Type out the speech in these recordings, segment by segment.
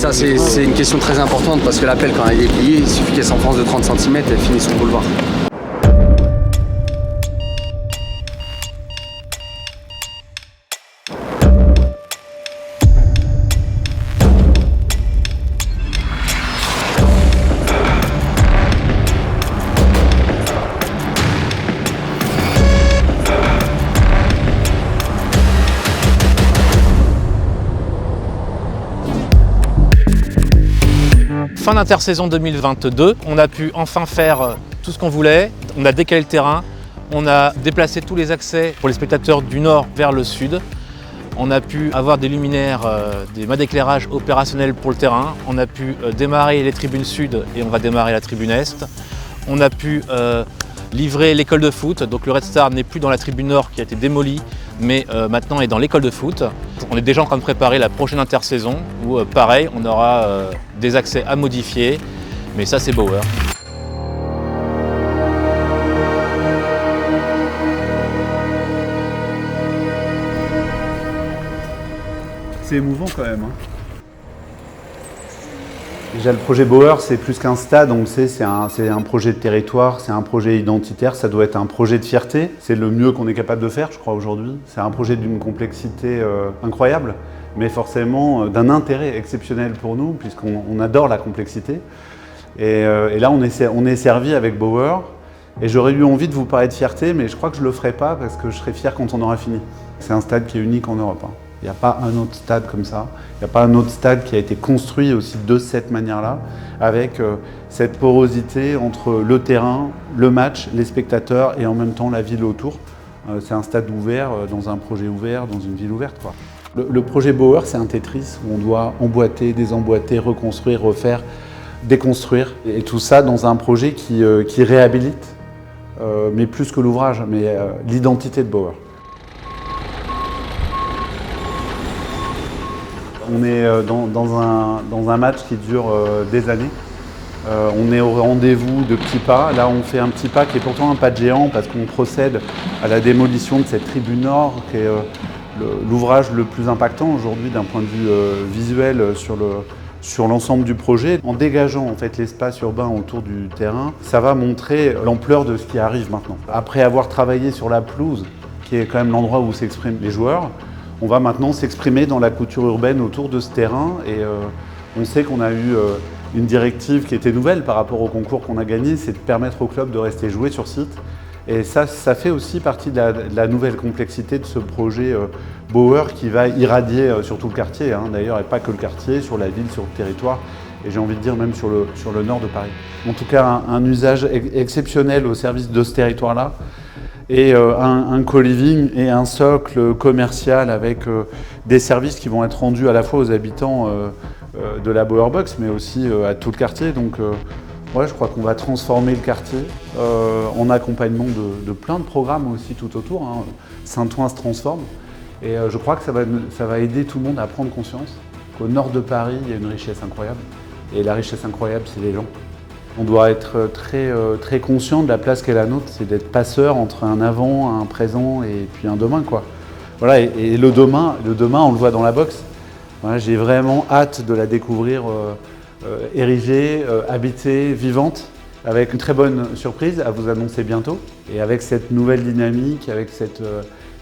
Ça, c'est une question très importante parce que la pelle, quand elle est pliée, il suffit qu'elle s'enfonce de 30 cm et elle finit son boulevard. Fin d'intersaison 2022, on a pu enfin faire tout ce qu'on voulait. On a décalé le terrain, on a déplacé tous les accès pour les spectateurs du nord vers le sud. On a pu avoir des luminaires, des mâts d'éclairage opérationnels pour le terrain. On a pu démarrer les tribunes sud et on va démarrer la tribune est. On a pu livrer l'école de foot. Donc le Red Star n'est plus dans la tribune nord qui a été démolie, mais maintenant est dans l'école de foot. On est déjà en train de préparer la prochaine intersaison où pareil, on aura des accès à modifier, mais ça c'est Bauer. C'est émouvant quand même. Déjà le projet Bauer, c'est plus qu'un stade, on le sait, c'est un projet de territoire, c'est un projet identitaire, ça doit être un projet de fierté. C'est le mieux qu'on est capable de faire, je crois, aujourd'hui. C'est un projet d'une complexité incroyable, mais forcément d'un intérêt exceptionnel pour nous, puisqu'on adore la complexité. Et là, on est servi avec Bauer. Et j'aurais eu envie de vous parler de fierté, mais je crois que je ne le ferai pas, parce que je serai fier quand on aura fini. C'est un stade qui est unique en Europe. Il n'y a pas un autre stade comme ça. Il n'y a pas un autre stade qui a été construit aussi de cette manière-là, avec cette porosité entre le terrain, le match, les spectateurs et en même temps la ville autour. C'est un stade ouvert, dans un projet ouvert, dans une ville ouverte, quoi. Le projet Bauer, c'est un Tetris où on doit emboîter, désemboîter, reconstruire, refaire, déconstruire. Et tout ça dans un projet qui réhabilite, mais plus que l'ouvrage, mais l'identité de Bauer. On est dans un match qui dure des années. On est au rendez-vous de petits pas. Là, on fait un petit pas qui est pourtant un pas de géant parce qu'on procède à la démolition de cette tribune nord, qui est l'ouvrage le plus impactant aujourd'hui d'un point de vue visuel sur l'ensemble du projet. En dégageant en fait l'espace urbain autour du terrain, ça va montrer l'ampleur de ce qui arrive maintenant. Après avoir travaillé sur la pelouse, qui est quand même l'endroit où s'expriment les joueurs, on va maintenant s'exprimer dans la couture urbaine autour de ce terrain et on sait qu'on a eu une directive qui était nouvelle par rapport au concours qu'on a gagné, c'est de permettre au club de rester jouer sur site. Et ça fait aussi partie de la nouvelle complexité de ce projet Bauer qui va irradier sur tout le quartier, d'ailleurs, et pas que le quartier, sur la ville, sur le territoire, et j'ai envie de dire même sur le nord de Paris. En tout cas, un usage exceptionnel au service de ce territoire-là. Et un co-living et un socle commercial avec des services qui vont être rendus à la fois aux habitants de la Bauer Box, mais aussi à tout le quartier. Donc ouais, je crois qu'on va transformer le quartier en accompagnement de plein de programmes aussi tout autour. Saint-Ouen se transforme et je crois que ça va aider tout le monde à prendre conscience qu'au nord de Paris, il y a une richesse incroyable. Et la richesse incroyable, c'est les gens. On doit être très conscient de la place qu'est la nôtre, c'est d'être passeur entre un avant, un présent et puis un demain, quoi. Voilà, et le demain, on le voit dans la boxe. Voilà, j'ai vraiment hâte de la découvrir érigée, habitée, vivante, avec une très bonne surprise à vous annoncer bientôt. Et avec cette nouvelle dynamique, avec cette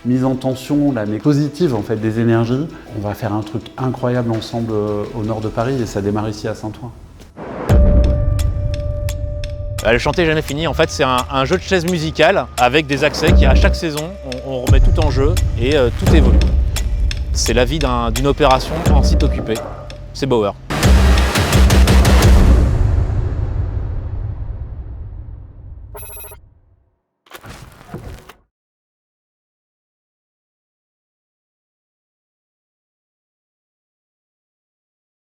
mise en tension, mais positive en fait, des énergies, on va faire un truc incroyable ensemble au nord de Paris et ça démarre ici à Saint-Ouen. Le chantier jamais fini, en fait c'est un jeu de chaises musicales avec des accès qui à chaque saison on remet tout en jeu et tout évolue. C'est la vie d'une opération en site occupé, c'est Bauer.